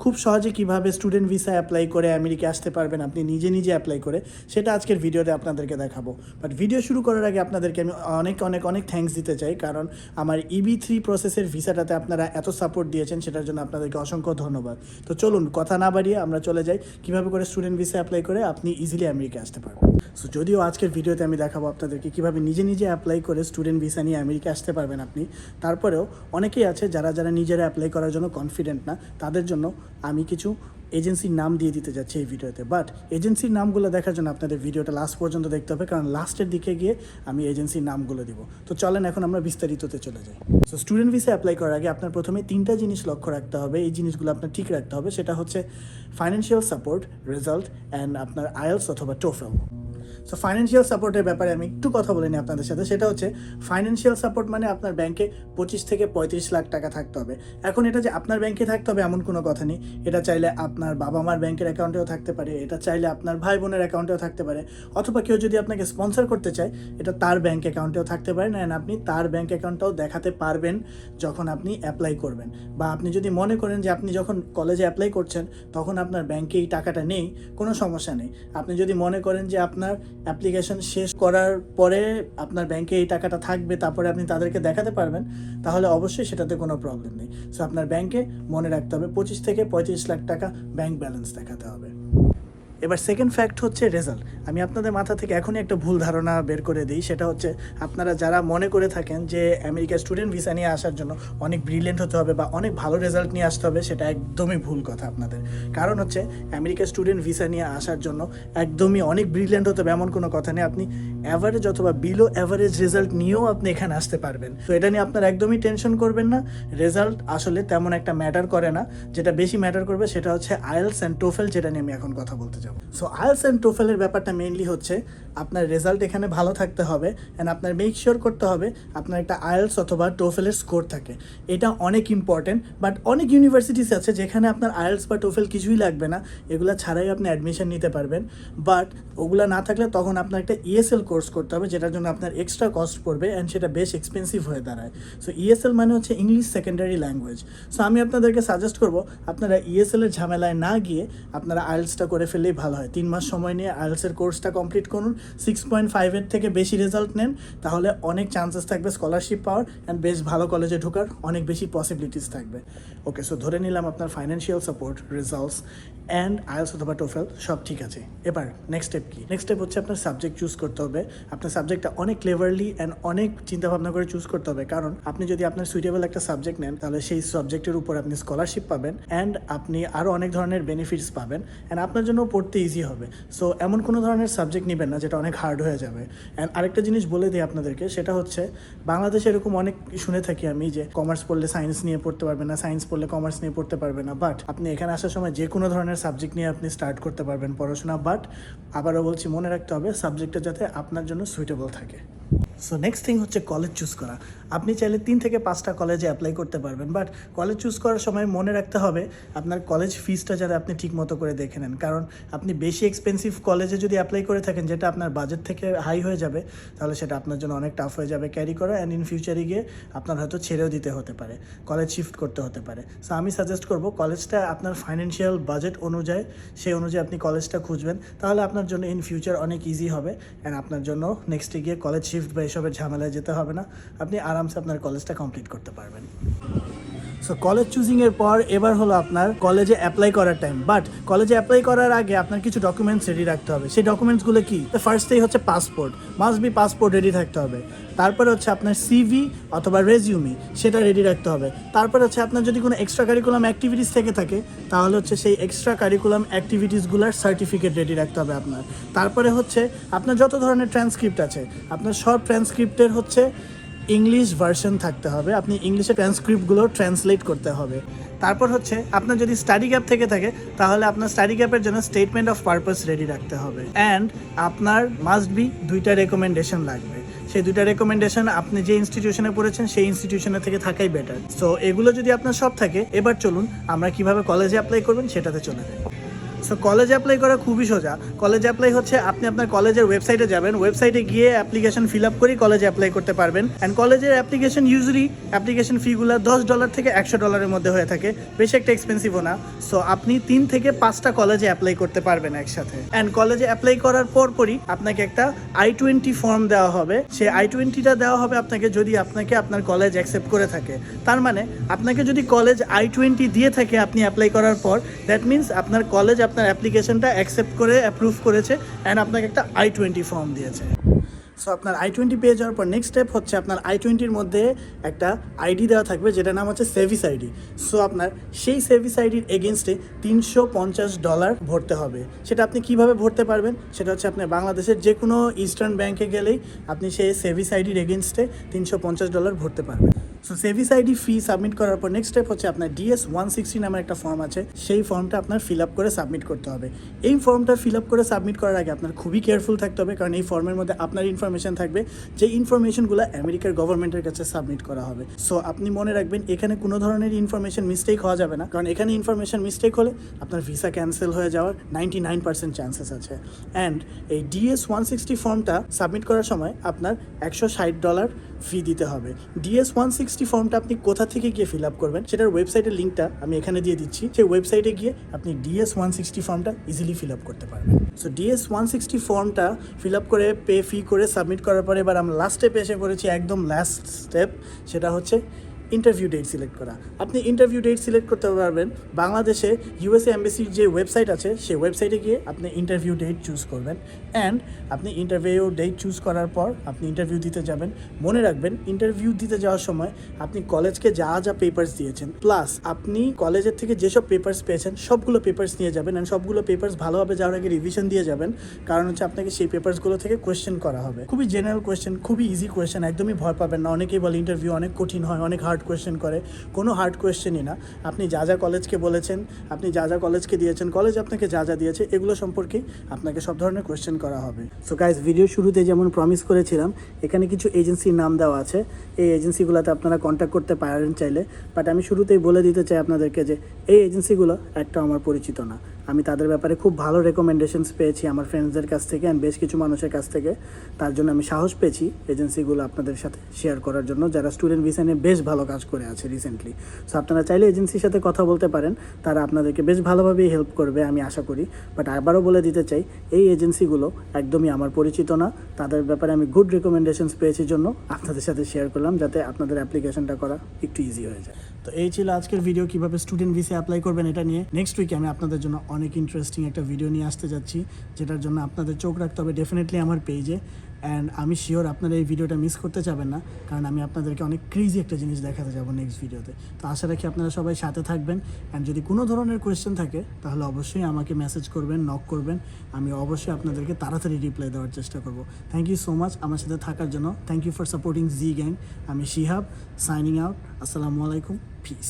খুব সহজে কিভাবে স্টুডেন্ট ভিসা অ্যাপ্লাই করে আমেরিকা আসতে পারবেন আপনি নিজে নিজে অ্যাপ্লাই করে, সেটা আজকের ভিডিওতে আপনাদেরকে দেখাবো। বাট ভিডিও শুরু করার আগে আপনাদেরকে আমি অনেক থ্যাঙ্কস দিতে চাই, কারণ আমার EB3 প্রসেসের ভিসাটাতে আপনারা এত সাপোর্ট দিয়েছেন, সেটার জন্য আপনাদেরকে অসংখ্য ধন্যবাদ। তো চলুন কথা না বাড়িয়ে আমরা চলে যাই কীভাবে করে স্টুডেন্ট ভিসা অ্যাপ্লাই করে আপনি ইজিলি আমেরিকা আসতে পারবেন। সো যদিও আজকের ভিডিওতে আমি দেখাবো আপনাদেরকে কীভাবে নিজে নিজে অ্যাপ্লাই করে স্টুডেন্ট ভিসা নিয়ে আমেরিকা আসতে পারবেন আপনি, তারপরেও অনেকেই আছে যারা নিজেরা অ্যাপ্লাই করার জন্য কনফিডেন্ট না, তাদের জন্য আমি কিছু এজেন্সির নাম দিয়ে দিতে যাচ্ছি এই ভিডিওতে। বাট এজেন্সির নামগুলো দেখার জন্য আপনাদের ভিডিওটা লাস্ট পর্যন্ত দেখতে হবে, কারণ লাস্টের দিকে গিয়ে আমি এজেন্সির নামগুলো দিব। তো চলেন এখন আমরা বিস্তারিততে চলে যাই। সো স্টুডেন্ট ভিসা অ্যাপ্লাই করার আগে আপনার প্রথমে 3টা জিনিস লক্ষ্য রাখতে হবে, এই জিনিসগুলো আপনার ঠিক রাখতে হবে। সেটা হচ্ছে ফাইন্যান্সিয়াল সাপোর্ট, রেজাল্ট অ্যান্ড আপনার আইএলস অথবা টোফেল। সো ফাইন্যান্সিয়াল সাপোর্টের ব্যাপারে আমি একটু কথা বলে নিই আপনাদের সাথে। সেটা হচ্ছে ফাইন্যান্সিয়াল সাপোর্ট মানে আপনার ব্যাংকে 25 থেকে 35 লাখ টাকা থাকতে হবে। এখন এটা যে আপনার ব্যাংকে থাকতে হবে এমন কোনো কথা নেই, এটা চাইলে আপনার বাবা মার ব্যাংকের অ্যাকাউন্টেও থাকতে পারে, এটা চাইলে আপনার ভাই বোনের অ্যাকাউন্টেও থাকতে পারে, অথবা কেউ যদি আপনাকে স্পন্সর করতে চায় এটা তার ব্যাংক অ্যাকাউন্টেও থাকতে পারে। অ্যান্ড আপনি তার ব্যাংক অ্যাকাউন্টটাও দেখাতে পারবেন যখন আপনি অ্যাপ্লাই করবেন। বা আপনি যদি মনে করেন যে আপনি যখন কলেজে অ্যাপ্লাই করছেন তখন আপনার ব্যাংকে এই টাকাটা নেই, কোনো সমস্যা নেই। আপনি যদি মনে করেন যে আপনার অ্যাপ্লিকেশন শেষ করার পরে আপনার ব্যাংকে এই টাকাটা থাকবে, তারপরে আপনি তাদেরকে দেখাতে পারবেন, তাহলে অবশ্যই সেটাতে কোনো প্রবলেম নেই। সো আপনার ব্যাংকে মনে রাখতে হবে 25 থেকে 35 লাখ টাকা ব্যাংক ব্যালেন্স দেখাতে হবে। এবার সেকেন্ড ফ্যাক্ট হচ্ছে রেজাল্ট। আমি আপনাদের মাথা থেকে এখনই একটা ভুল ধারণা বের করে দিই, সেটা হচ্ছে আপনারা যারা মনে করে থাকেন যে আমেরিকা স্টুডেন্ট ভিসা নিয়ে আসার জন্য অনেক ব্রিলিয়েন্ট হতে হবে বা অনেক ভালো রেজাল্ট নিয়ে আসতে হবে, সেটা একদমই ভুল কথা আপনাদের। কারণ হচ্ছে আমেরিকা স্টুডেন্ট ভিসা নিয়ে আসার জন্য একদমই অনেক ব্রিলিয়েন্ট হতে হবে এমন কোনো কথা নেই। আপনি অ্যাভারেজ অথবা বিলো অ্যাভারেজ রেজাল্ট নিয়েও আপনি এখানে আসতে পারবেন। তো এটা নিয়ে আপনারা একদমই টেনশন করবেন না। রেজাল্ট আসলে তেমন একটা ম্যাটার করে না, যেটা বেশি ম্যাটার করবে সেটা হচ্ছে আইএলস অ্যান্ড টোফেল, যেটা নিয়ে আমি এখন কথা বলতে যাব। সো আইএলস অ্যান্ড টোফেলের ব্যাপারটা মেইনলি হচ্ছে আপনার রেজাল্ট এখানে ভালো থাকতে হবে অ্যান্ড আপনার মেক শিওর করতে হবে আপনার একটা আইএলস অথবা টোফেলের স্কোর থাকে। এটা অনেক ইম্পর্টেন্ট। বাট অনেক ইউনিভার্সিটিস আছে যেখানে আপনার আইএলস বা টোফেল কিছুই লাগবে না, এগুলো ছাড়াই আপনি অ্যাডমিশন নিতে পারবেন। বাট ওগুলো না থাকলে তখন আপনার একটা ESL কোর্স করতে হবে, যেটার জন্য আপনার এক্সট্রা কস্ট পড়বে অ্যান্ড সেটা বেশ এক্সপেন্সিভ হয়ে দাঁড়ায়। সো ESL মানে হচ্ছে ইংলিশ সেকেন্ডারি ল্যাঙ্গুয়েজ। সো আমি আপনাদেরকে সাজেস্ট করবো আপনারা ESL এর ঝামেলায় না গিয়ে আপনারা আইএলসটা করে ফেললেই ভালো হয়। 3 মাস সময় নিয়ে আইএলসের কোর্সটা কমপ্লিট করুন, 6.5 থেকে বেশি রেজাল্ট নেন, তাহলে অনেক চান্সেস থাকবে স্কলারশিপ পাওয়ার অ্যান্ড বেশ ভালো কলেজে ঢোকার অনেক বেশি পসিবিলিটিস থাকবে। ওকে, সো ধরে নিলাম আপনার financial support, results and IELTS অথবা টোফেল সব ঠিক আছে। এবার নেক্সট স্টেপ কি? নেক্সট স্টেপ হচ্ছে আপনার সাবজেক্ট চুজ করতে হবে। আপনার সাবজেক্টটা অনেক ক্লেভারলি অ্যান্ড অনেক চিন্তাভাবনা করে চুজ করতে হবে, কারণ আপনি যদি আপনার সুইটেবল একটা সাবজেক্ট নেন তাহলে সেই সাবজেক্টের উপর আপনি স্কলারশিপ পাবেন অ্যান্ড আপনি আরও অনেক ধরনের বেনিফিটস পাবেন অ্যান্ড আপনার জন্য পড়তে ইজি হবে। সো এমন কোনো ধরনের সাবজেক্ট নেবেন না যেটা অনেক হার্ড হয়ে যাবে। অ্যান্ড আরেকটা জিনিস বলে দিই আপনাদেরকে, সেটা হচ্ছে বাংলাদেশে এরকম অনেক শুনে থাকি আমি যে কমার্স পড়লে সায়েন্স নিয়ে পড়তে পারবে না, সায়েন্স পড়লে কমার্স নিয়ে পড়তে পারবে না। বাট আপনি এখানে আসার সময় যে কোনো ধরনের সাবজেক্ট নিয়ে আপনি স্টার্ট করতে পারবেন পড়াশোনা। বাট আবারও বলছি, মনে রাখতে হবে সাবজেক্টটা যাতে আপনার জন্য সুইটেবল থাকে। সো নেক্সট থিং হচ্ছে কলেজ চুজ করা। আপনি চাইলে 3 থেকে 5টা কলেজে অ্যাপ্লাই করতে পারবেন, বাট কলেজ চুজ করার সময় মনে রাখতে হবে আপনার কলেজ ফিসটা যাতে আপনি ঠিক মতো করে দেখে নেন। কারণ আপনি বেশি এক্সপেন্সিভ কলেজে যদি অ্যাপ্লাই করে থাকেন যেটা আপনার বাজেট থেকে হাই হয়ে যাবে, তাহলে সেটা আপনার জন্য অনেক টাফ হয়ে যাবে ক্যারি করা অ্যান্ড ইন ফিউচারে গিয়ে আপনার হয়তো ছেড়েও দিতে হতে পারে, কলেজ শিফট করতে হতে পারে। সো আমি সাজেস্ট করব কলেজটা আপনার ফাইন্যান্সিয়াল বাজেট অনুযায়ী, সেই অনুযায়ী আপনি কলেজটা খুঁজবেন, তাহলে আপনার জন্য ইন ফিউচার অনেক ইজি হবে অ্যান্ড আপনার জন্য নেক্সটে গিয়ে কলেজ শিফট বা এসবের ঝামেলায় যেতে হবে না, আপনি আরামসে আপনার কলেজটা কমপ্লিট করতে পারবেন। সো কলেজ চুজিংয়ের পর এবার হলো আপনার কলেজে অ্যাপ্লাই করার টাইম। বাট কলেজে অ্যাপ্লাই করার আগে আপনার কিছু ডকুমেন্টস রেডি রাখতে হবে। সেই ডকুমেন্টসগুলো কি? ফার্স্টেই হচ্ছে passport, must be passport ready থাকতে হবে। তারপরে হচ্ছে আপনার CV অথবা রেজিউমি, সেটা রেডি রাখতে হবে। তারপরে হচ্ছে আপনার যদি কোনো এক্সট্রা কারিকুলাম অ্যাক্টিভিটিস থেকে থাকে তাহলে হচ্ছে সেই এক্সট্রা কারিকুলাম অ্যাক্টিভিটিসগুলোর সার্টিফিকেট রেডি রাখতে হবে আপনার। তারপরে হচ্ছে আপনার যত ধরনের ট্রান্সক্রিপ্ট আছে আপনার সব ট্রান্সক্রিপ্টের হচ্ছে ইংলিশ ভার্সন থাকতে হবে, আপনি ইংলিশে ট্রান্সক্রিপ্টগুলো ট্রান্সলেট করতে হবে। তারপর হচ্ছে আপনার যদি স্টাডি গ্যাপ থেকে থাকে তাহলে আপনার স্টাডি গ্যাপের জন্য স্টেটমেন্ট অফ পারপাস রেডি রাখতে হবে অ্যান্ড আপনার মাস্ট বি 2টা রেকমেন্ডেশন লাগবে। সেই 2টা রেকমেন্ডেশন আপনি যে ইনস্টিটিউশনে পড়েছেন সেই ইনস্টিটিউশনের থেকে থাকাই বেটার। সো এগুলো যদি আপনার সব থাকে, এবার চলুন আমরা কিভাবে কলেজে অ্যাপ্লাই করবেন সেটাতে চলে যাই। সো কলেজ অ্যাপ্লাই করা খুবই সোজা। কলেজ অ্যাপ্লাই হচ্ছে আপনি আপনার কলেজের ওয়েবসাইটে যাবেন, ওয়েবসাইটে গিয়ে অ্যাপ্লিকেশন ফিল আপ করেই কলেজে অ্যাপ্লাই করতে পারবেন। অ্যান্ড কলেজের অ্যাপ্লিকেশন ইউজুয়ালি অ্যাপ্লিকেশন ফিগুলো $10 থেকে $100 মধ্যে হয়ে থাকে, বেশি একটা এক্সপেন্সিভও না। সো আপনি 3 থেকে 5টা কলেজে অ্যাপ্লাই করতে পারবেন একসাথে। অ্যান্ড কলেজে অ্যাপ্লাই করার পরই আপনাকে একটা I-20 ফর্ম দেওয়া হবে। সেই I-20টা দেওয়া হবে আপনাকে যদি আপনাকে আপনার কলেজ অ্যাকসেপ্ট করে থাকে। তার মানে আপনাকে যদি কলেজ I-20 দিয়ে থাকে আপনি অ্যাপ্লাই করার পর, দ্যাট মিনস আপনার কলেজ আপনার অ্যাপ্লিকেশনটা অ্যাকসেপ্ট করে অ্যাপ্রুভ করেছে অ্যান্ড আপনাকে একটা I-20 ফর্ম দিয়েছে। সো আপনার I-20 পেয়ে যাওয়ার পর নেক্সট স্টেপ হচ্ছে আপনার I-20-র মধ্যে একটা আইডি দেওয়া থাকবে যেটার নাম হচ্ছে সেভিস আইডি। সো আপনার সেই সেভিস আইডির এগেনস্টে $350 ভরতে হবে। সেটা আপনি কিভাবে ভরতে পারবেন সেটা হচ্ছে আপনি বাংলাদেশের যে কোনো ইস্টার্ন ব্যাংকে গেলেই আপনি সেই সেভিস আইডির এগেনস্টে $350 ভরতে পারবেন। সো সেভিস আইডি ফি সাবমিট করার পর নেক্সট স্টেপ হচ্ছে আপনার DS-160 নামের একটা ফর্ম আছে, সেই ফর্মটা আপনার ফিল আপ করে সাবমিট করতে হবে। এই ফর্মটা ফিল আপ করে সাবমিট করার আগে আপনার খুবই কেয়ারফুল থাকতে হবে, কারণ এই ফর্মের মধ্যে আপনার ইনফরমেশন থাকবে, যে ইনফরমেশনগুলো আমেরিকার গভর্নমেন্টের কাছে সাবমিট করা হবে। সো আপনি মনে রাখবেন এখানে কোনো ধরনের ইনফরমেশন মিস্টেক হওয়া যাবে না, কারণ এখানে ইনফরমেশন মিস্টেক হলে আপনার ভিসা ক্যান্সেল হয়ে যাওয়ার 99% চান্সেস আছে। অ্যান্ড এই DS-160 ফর্মটা সাবমিট করার সময় আপনার $160 ফি দিতে হবে। DS-160 ফর্মটা আপনি কোথা থেকে গিয়ে ফিল আপ করবেন সেটার ওয়েবসাইটের লিঙ্কটা আমি এখানে দিয়ে দিচ্ছি। সেই ওয়েবসাইটে গিয়ে আপনি DS-160 ফর্মটা ইজিলি ফিল আপ করতে পারবেন। সো DS-160 ফর্মটা ফিল আপ করে ফি করে সাবমিট করার পরে এবার আমরা লাস্ট স্টেপে এসে পড়েছি, একদম লাস্ট স্টেপ, সেটা হচ্ছে ইন্টারভিউ ডেট সিলেক্ট করা। আপনি ইন্টারভিউ ডেট সিলেক্ট করতে পারবেন বাংলাদেশে USA এমবেসির যে ওয়েবসাইট আছে সেই ওয়েবসাইটে গিয়ে আপনি ইন্টারভিউ ডেট চুজ করবেন। অ্যান্ড আপনি ইন্টারভিউ ডেট চুজ করার পর আপনি ইন্টারভিউ দিতে যাবেন। মনে রাখবেন ইন্টারভিউ দিতে যাওয়ার সময় আপনি কলেজকে যা যা পেপার্স দিয়েছেন প্লাস আপনি কলেজের থেকে যেসব পেপার্স পেয়েছেন সবগুলো পেপার্স নিয়ে যাবেন। অ্যান্ড সবগুলো পেপার্স ভালোভাবে যাওয়ার আগে রিভিশন দিয়ে যাবেন, কারণ হচ্ছে আপনাকে সেই পেপার্সগুলো থেকে কোয়েশ্চেন করা হবে। খুবই জেনারেল কোয়েশ্চেন, খুবই ইজি কোয়েশ্চেন, একদমই ভয় পাবেন না। অনেকেই বলে ইন্টারভিউ অনেক কঠিন হয়, অনেক হার্ড কোয়েশ্চেন করে, কোনো হার্ড কোয়েশ্চেনই না। আপনি যা যা কলেজকে বলেছেন, আপনি যা যা কলেজকে দিয়েছেন, কলেজ আপনাকে যা যা দিয়েছে এগুলো সম্পর্কেই আপনাকে সব ধরনের কোয়েশ্চেন করা হবে। সো গাইস, ভিডিও শুরুতে যেমন প্রমিস করেছিলাম এখানে কিছু এজেন্সির নাম দেওয়া আছে, এই এজেন্সিগুলোতে আপনারা কন্ট্যাক্ট করতে পারেন চাইলে। বাট আমি শুরুতেই বলে দিতে চাই আপনাদেরকে যে এই এজেন্সিগুলো একটা আমার পরিচিত না। আমি তাদের ব্যাপারে খুব ভালো রেকমেন্ডেশনস পেয়েছি আমার ফ্রেন্ডসদের কাছ থেকে অ্যান্ড বেশ কিছু মানুষের কাছ থেকে। তার জন্য আমি সাহস পেয়েছি এজেন্সিগুলো আপনাদের সাথে শেয়ার করার জন্য, যারা স্টুডেন্ট ভিসা নিয়ে বেশ ভালো কাজ করে আছে রিসেন্টলি। সো আপনারা চাইলে এজেন্সির সাথে কথা বলতে পারেন, তারা আপনাদেরকে বেশ ভালোভাবেই হেল্প করবে আমি আশা করি। বাট আবারও বলে দিতে চাই এই এজেন্সিগুলো একদমই আমার পরিচিত না। তাদের ব্যাপারে আমি গুড রেকমেন্ডেশনস পেয়েছি জন্য আপনাদের সাথে শেয়ার করলাম, যাতে আপনাদের অ্যাপ্লিকেশনটা করা একটু ইজি হয়ে যায়। তো এই ছিল আজকের ভিডিও, কিভাবে স্টুডেন্ট ভিসা অ্যাপ্লাই করবেন এটা নিয়ে। নেক্সট উইকে আমি আপনাদের জন্য অনেক ইন্টারেস্টিং একটা ভিডিও নিয়ে আসতে যাচ্ছি, যেটার জন্য আপনাদের চোখ রাখতে হবে ডেফিনেটলি আমার পেজে। অ্যান্ড আমি শিওর আপনারা এই ভিডিওটা মিস করতে চাবেন না, কারণ আমি আপনাদেরকে অনেক ক্রেজি একটা জিনিস দেখাতে যাবো নেক্সট ভিডিওতে। তো আশা রাখি আপনারা সবাই সাথে থাকবেন। অ্যান্ড যদি কোনো ধরনের কোয়েশ্চেন থাকে তাহলে অবশ্যই আমাকে মেসেজ করবেন, নক করবেন, আমি অবশ্যই আপনাদেরকে তাড়াতাড়ি রিপ্লাই দেওয়ার চেষ্টা করব। থ্যাংক ইউ সো মাচ আমার সাথে থাকার জন্য। Thank you for supporting G gang. আমি শিহাব, সাইনিং আউট। আসসালামু আলাইকুম, পিস।